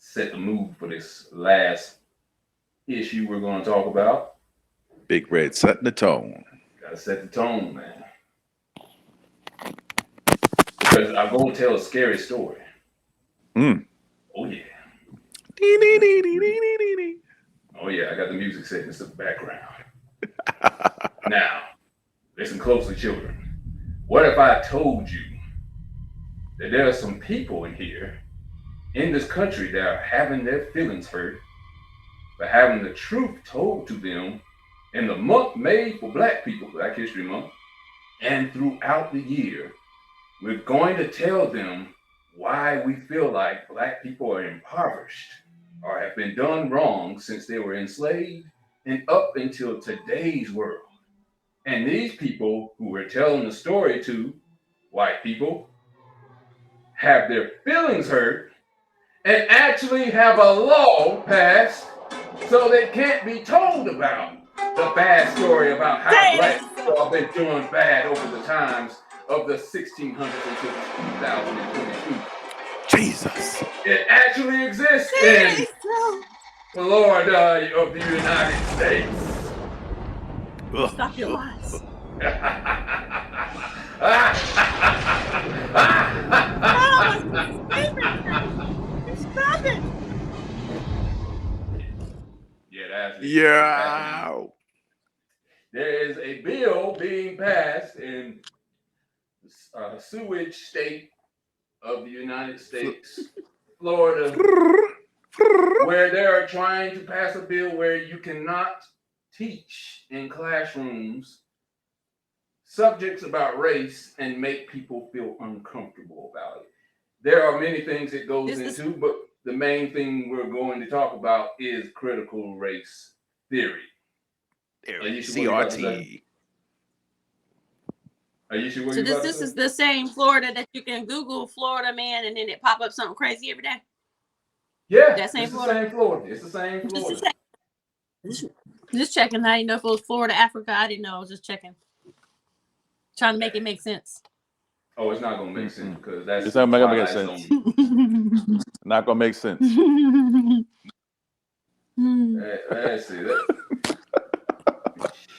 set the mood for this last issue we're going to talk about. Big Red setting the tone. Gotta set the tone, man. Because I'm going to tell a scary story. Oh, yeah. Oh, yeah, I got the music set in the background. Now, listen closely, children. What if I told you that there are some people in here, in this country, that are having their feelings hurt for having the truth told to them in the month made for Black people, Black History Month, and throughout the year, we're going to tell them why we feel like Black people are impoverished or have been done wrong since they were enslaved and up until today's world. And these people who we're telling the story to, white people, have their feelings hurt and actually have a law passed so they can't be told about the bad story about how Black people have been doing bad over the times of the 1600s until 2022. Jesus. It actually exists in Florida of the United States. Stop your lies. Stop it. Yeah. There is a bill being passed in the sewage state of the United States, Florida, where they are trying to pass a bill where you cannot teach in classrooms subjects about race and make people feel uncomfortable about it. There are many things it goes into, but the main thing we're going to talk about is critical race theory. CRT. So this is the same Florida that you can Google Florida man and then it pop up something crazy every day? Yeah, that same it's Florida? the same Florida. It's the same Florida. Just checking. I didn't know if it was Florida, Africa. I didn't know. I was just checking. Trying to make it make sense. Oh, it's not going to make sense because that's... It's not going to make sense. Not going to make sense. Let's see.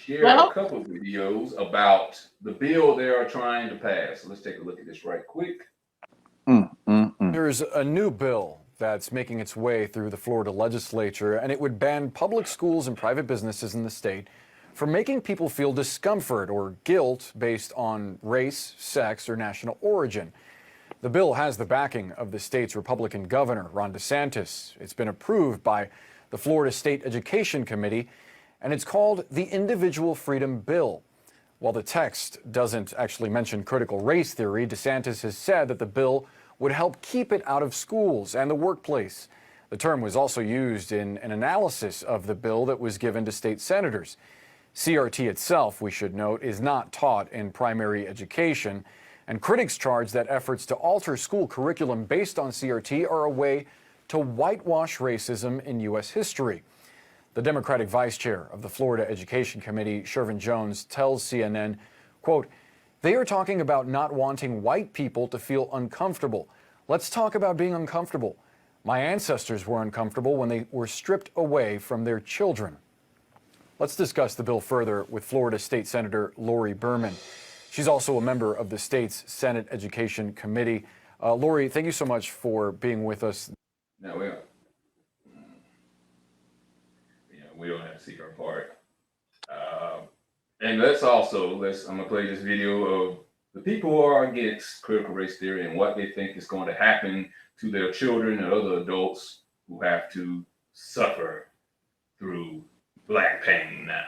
Share a couple of videos about the bill they are trying to pass. So let's take a look at this right quick. There's a new bill that's making its way through the Florida legislature, and it would ban public schools and private businesses in the state from making people feel discomfort or guilt based on race, sex, or national origin. The bill has the backing of the state's Republican governor, Ron DeSantis. It's been approved by the Florida State Education Committee, and it's called the Individual Freedom Bill. While the text doesn't actually mention critical race theory, DeSantis has said that the bill would help keep it out of schools and the workplace. The term was also used in an analysis of the bill that was given to state senators. CRT itself, we should note, is not taught in primary education, and critics charge that efforts to alter school curriculum based on CRT are a way to whitewash racism in U.S. history. The Democratic vice chair of the Florida Education Committee, Shervin Jones, tells CNN, quote, "They are talking about not wanting white people to feel uncomfortable. Let's talk about being uncomfortable. My ancestors were uncomfortable when they were stripped away from their children." Let's discuss the bill further with Florida State Senator Lori Berman. She's also a member of the state's Senate Education Committee. Lori, thank you so much for being with us. No, we don't have to see her part. And I'm going to play this video of the people who are against critical race theory and what they think is going to happen to their children and other adults who have to suffer through Black pain now.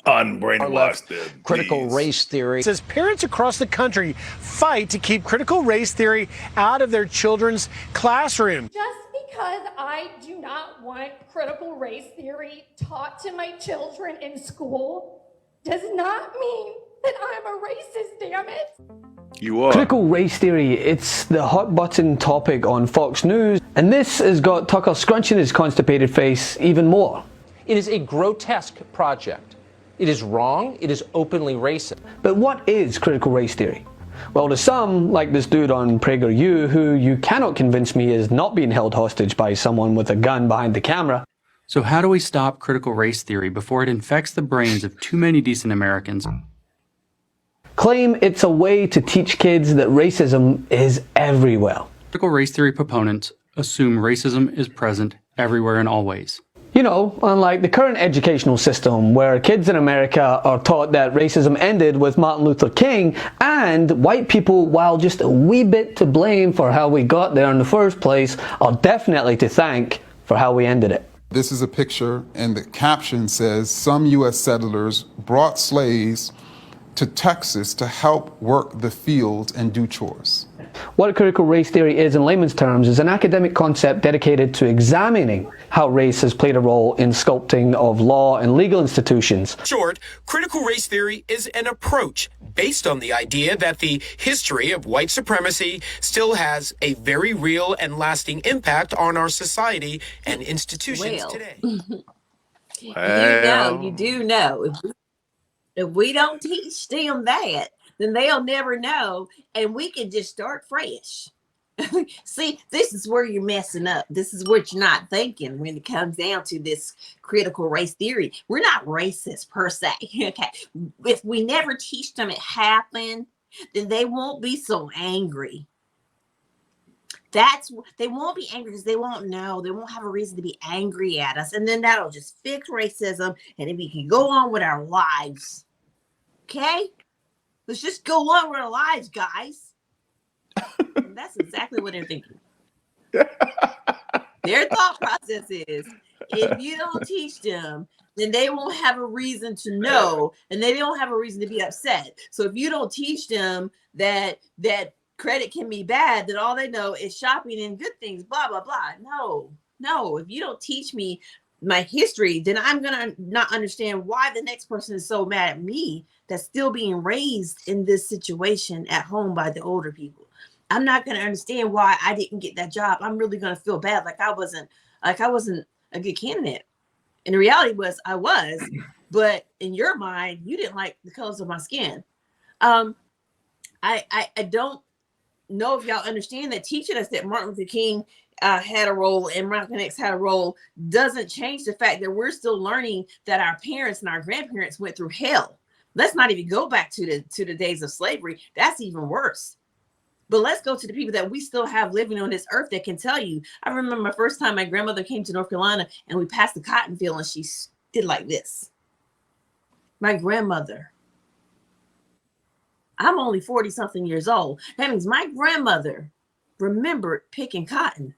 Unbrainwashed them. Critical race theory. It says parents across the country fight to keep critical race theory out of their children's classroom. Just because I do not want critical race theory taught to my children in school does not mean that I'm a racist, damn it. You are. Critical race theory, it's the hot button topic on Fox News, and this has got Tucker scrunching his constipated face even more. It is a grotesque project. It is wrong. It is openly racist. But what is critical race theory? Well, to some, like this dude on PragerU, who you cannot convince me is not being held hostage by someone with a gun behind the camera. So how do we stop critical race theory before it infects the brains of too many decent Americans? Claim it's a way to teach kids that racism is everywhere. Critical race theory proponents assume racism is present everywhere and always. You know, unlike the current educational system where kids in America are taught that racism ended with Martin Luther King, and white people, while just a wee bit to blame for how we got there in the first place, are definitely to thank for how we ended it. This is a picture, and the caption says, "Some U.S. settlers brought slaves to Texas to help work the fields and do chores." What critical race theory is in layman's terms is an academic concept dedicated to examining how race has played a role in sculpting of law and legal institutions. In short, critical race theory is an approach based on the idea that the history of white supremacy still has a very real and lasting impact on our society and institutions today. You do know. If we don't teach them that, then they'll never know, and we can just start fresh. See, this is where you're messing up. This is what you're not thinking when it comes down to this critical race theory. We're not racist per se. Okay, if we never teach them it happened, then they won't be so angry. They won't be angry because they won't know. They won't have a reason to be angry at us, and then that'll just fix racism, and then we can go on with our lives. Okay, let's just go on with our lives, guys. And that's exactly what they're thinking. Their thought process is, if you don't teach them, then they won't have a reason to know, and they don't have a reason to be upset. So if you don't teach them that credit can be bad, that all they know is shopping and good things, blah, blah, blah. No. If you don't teach me my history, then I'm going to not understand why the next person is so mad at me that's still being raised in this situation at home by the older people. I'm not going to understand why I didn't get that job. I'm really going to feel bad like I wasn't a good candidate. And the reality was I was, but in your mind, you didn't like the colors of my skin. I don't know if y'all understand that teaching us that Martin Luther King had a role and Malcolm X had a role doesn't change the fact that we're still learning that our parents and our grandparents went through hell. Let's not even go back to the days of slavery. That's even worse. But let's go to the people that we still have living on this earth that can tell you. I remember my first time my grandmother came to North Carolina and we passed the cotton field and she did like this. My grandmother. I'm only 40 something years old. That means my grandmother remembered picking cotton.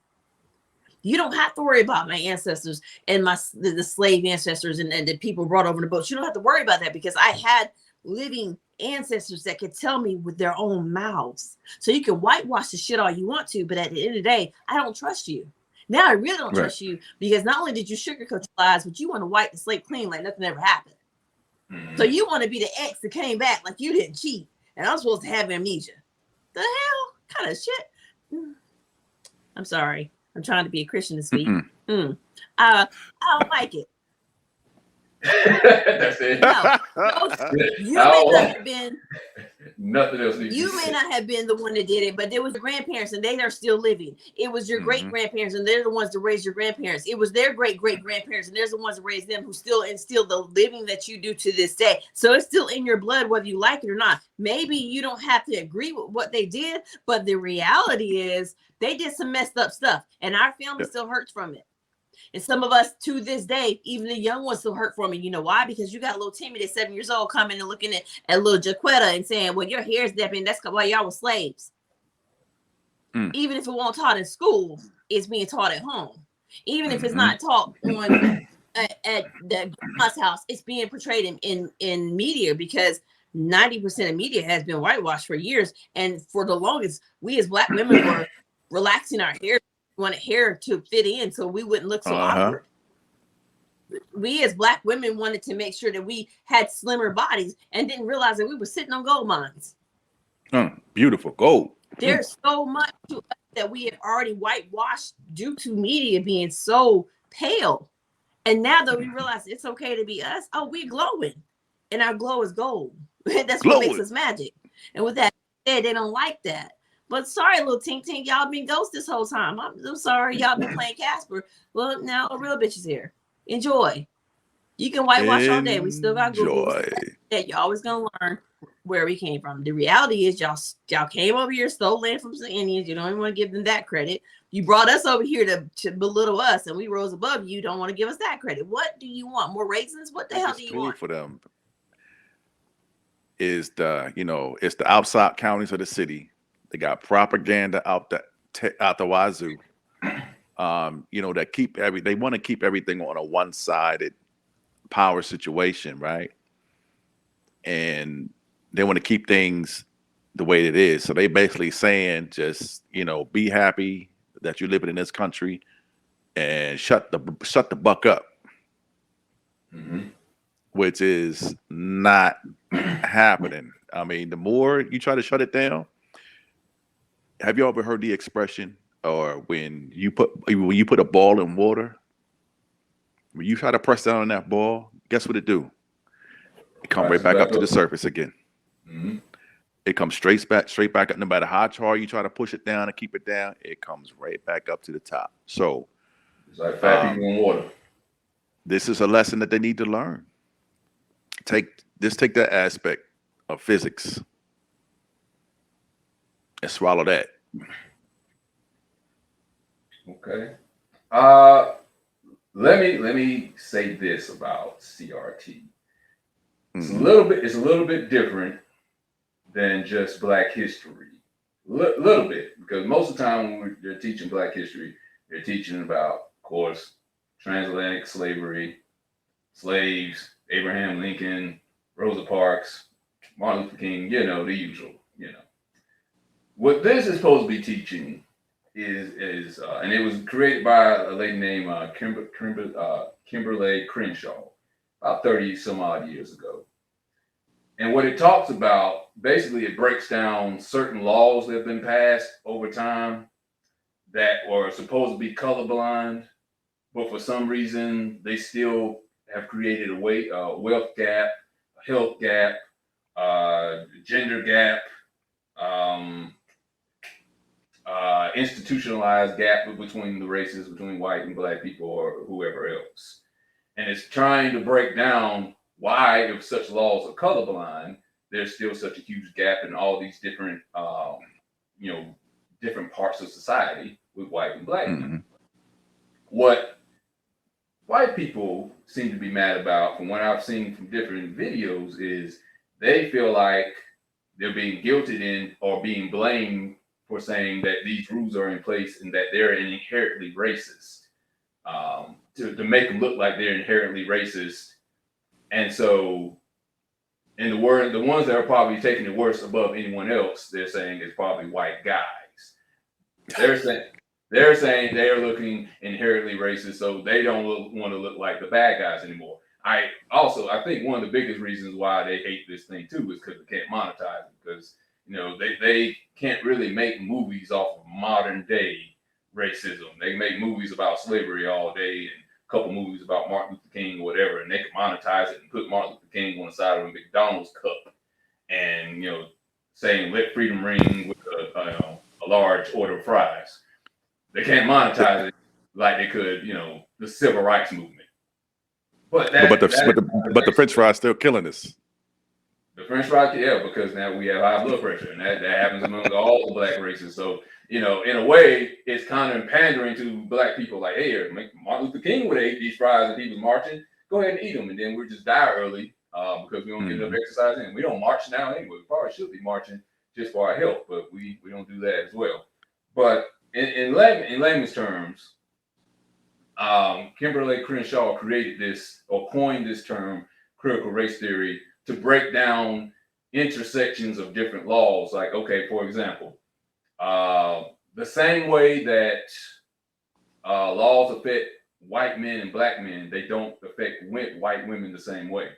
You don't have to worry about my ancestors and the slave ancestors and the people brought over the boats. You don't have to worry about that because I had living ancestors that could tell me with their own mouths. So you can whitewash the shit all you want to, but at the end of the day, I don't trust you. Now I really don't trust you because not only did you sugarcoat your lies, but you want to wipe the slate clean like nothing ever happened. So you want to be the ex that came back like you didn't cheat, and I'm supposed to have amnesia. The hell kind of shit? I'm sorry. I'm trying to be a Christian this week. I don't like it. That's it. You may not have been. Nothing else. You may not have been the one that did it, but there was your grandparents, and they are still living. It was your great grandparents, and they're the ones that raised your grandparents. It was their great great grandparents, and they're the ones that raised them, who still instill the living that you do to this day. So it's still in your blood, whether you like it or not. Maybe you don't have to agree with what they did, but the reality is they did some messed up stuff, and our family still hurts from it. And some of us to this day, even the young ones still hurt from it. You know why? Because you got little Timmy that's 7 years old coming and looking at little Jaquetta and saying, well, your hair's dipping. That's why y'all were slaves. Even if it won't taught in school, it's being taught at home. Even if it's not taught on at the grandma's house, it's being portrayed in media because 90% of media has been whitewashed for years. And for the longest, we as Black women were relaxing our hair. Wanted hair to fit in so we wouldn't look so awkward. We as Black women wanted to make sure that we had slimmer bodies and didn't realize that we were sitting on gold mines. Beautiful gold. There's so much to us that we have already whitewashed due to media being so pale. And now that we realize it's okay to be us, we're glowing. And our glow is gold. That's what makes us magic. And with that, said they don't like that. But sorry, little tink tink, y'all been ghosts this whole time. I'm sorry, y'all been playing Casper. Well, now a real bitch is here. Enjoy. You can whitewash all day. We still got Google that you're always gonna learn where we came from. The reality is y'all came over here, stole land from some Indians. You don't even want to give them that credit. You brought us over here to belittle us, and we rose above you. Don't want to give us that credit. What do you want? More raisins? What the hell do you want? For them is it's the outside counties of the city. They got propaganda out the wazoo. That they want to keep everything on a one-sided power situation, right? And they want to keep things the way it is. So they basically saying, just be happy that you're living in this country and shut the buck up, which is not happening. I mean, the more you try to shut it down, have you ever heard the expression, or when you put a ball in water, when you try to press down on that ball, guess what it do? It comes right back up to the surface again. It comes straight back up. No matter how hard you try to push it down and keep it down, it comes right back up to the top. So it's like fat people in water. This is a lesson that they need to learn. Take that aspect of physics and swallow that. Okay. Let me say this about CRT. It's a little bit different than just Black history. Little bit, because most of the time when they're teaching Black history, they're teaching about, of course, transatlantic slavery, slaves, Abraham Lincoln, Rosa Parks, Martin Luther King, the usual, What this is supposed to be teaching is and it was created by a lady named Kimberly Crenshaw about 30 some odd years ago. And what it talks about, basically it breaks down certain laws that have been passed over time that were supposed to be colorblind, but for some reason they still have created a wealth gap, a health gap, gender gap, institutionalized gap between the races, between white and Black people or whoever else. And it's trying to break down why, if such laws are colorblind, there's still such a huge gap in all these different, different parts of society with white and Black people. What white people seem to be mad about, from what I've seen from different videos, is they feel like they're being guilted in or being blamed for saying that these rules are in place and that they're inherently racist, to make them look like they're inherently racist. And so, in the ones that are probably taking it worse above anyone else, they're saying it's probably white guys. They're saying they are looking inherently racist, so they don't want to look like the bad guys anymore. I think one of the biggest reasons why they hate this thing too is because they can't monetize it, because they can't really make movies off of modern day racism. They make movies about slavery all day and a couple movies about Martin Luther King or whatever, and they can monetize it and put Martin Luther King on the side of a McDonald's cup and saying "Let freedom ring" with a large order of fries. They can't monetize it like they could, the civil rights movement. But the French fries still killing us. The French fries, yeah, because now we have high blood pressure, and that happens among all the Black races. So, in a way, it's kind of pandering to Black people, like, hey, Martin Luther King would have ate these fries if he was marching. Go ahead and eat them, and then we'll just die early because we don't get enough exercise in. We don't march now anyway. We probably should be marching just for our health, but we don't do that as well. But in layman's terms, Kimberly Crenshaw created this, or coined this term, critical race theory, to break down intersections of different laws. Like, okay, for example, the same way that laws affect white men and Black men, they don't affect white women the same way.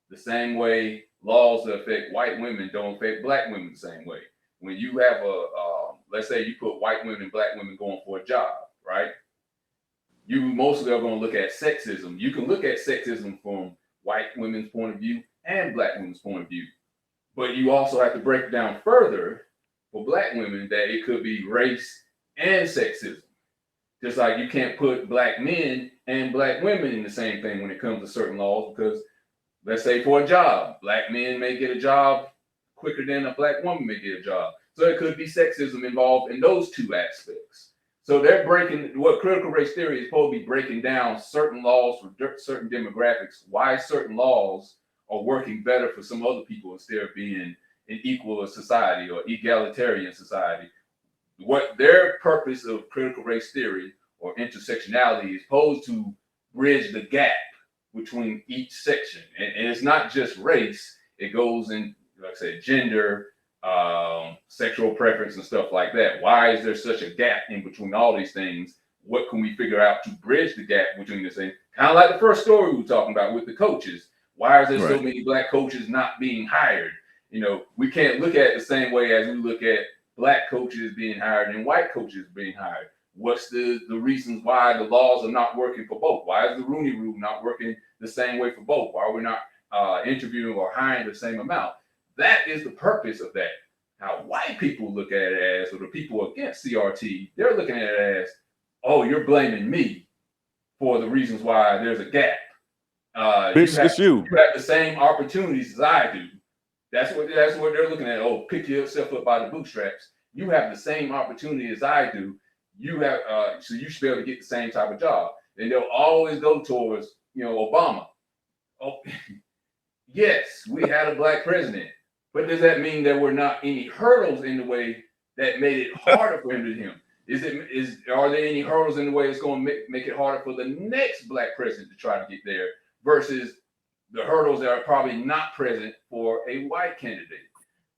The same way laws that affect white women don't affect Black women the same way. When you have let's say you put white women and Black women going for a job, right? You mostly are going to look at sexism. You can look at sexism from white women's point of view and Black women's point of view, but you also have to break it down further for black women that it could be race and sexism. Just like you can't put black men and black women in the same thing when it comes to certain laws, because let's say for a job, black men may get a job quicker than a black woman may get a job. So it could be sexism involved in those two aspects. So they're breaking, what critical race theory is supposed to be breaking down certain laws for certain demographics, why certain laws are working better for some other people instead of being an equal society or egalitarian society. What their purpose of critical race theory or intersectionality is supposed to bridge the gap between each section. And it's not just race, it goes in, like I said, gender, sexual preference and stuff like that. Why is there such a gap in between all these things? What can we figure out to bridge the gap between this thing? Kind of like the first story we were talking about with the coaches. Why is there so many black coaches not being hired? You know, we can't look at it the same way as we look at black coaches being hired and white coaches being hired. What's the reasons why the laws are not working for both? Why is the Rooney Rule not working the same way for both? Why are we not interviewing or hiring the same amount? That is the purpose of that. How white people look at it as, or the people against CRT, they're looking at it as, oh, you're blaming me for the reasons why there's a gap. It's you. You have the same opportunities as I do. That's what they're looking at. Oh, pick yourself up by the bootstraps. You have the same opportunity as I do. You have so you should be able to get the same type of job. And they'll always go towards, you know, Obama. Oh, yes, we had a black president, but does that mean there were not any hurdles in the way that made it harder for him to him? Are there any hurdles in the way it's going to make it harder for the next black president to try to get there versus the hurdles that are probably not present for a white candidate?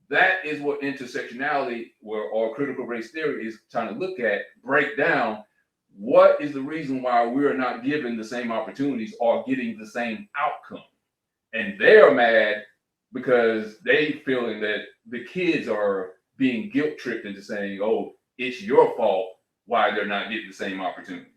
That is what intersectionality or critical race theory is trying to look at, break down. What is the reason why we are not given the same opportunities or getting the same outcome? And they're mad because they feeling that the kids are being guilt tripped into saying, oh, it's your fault why they're not getting the same opportunities.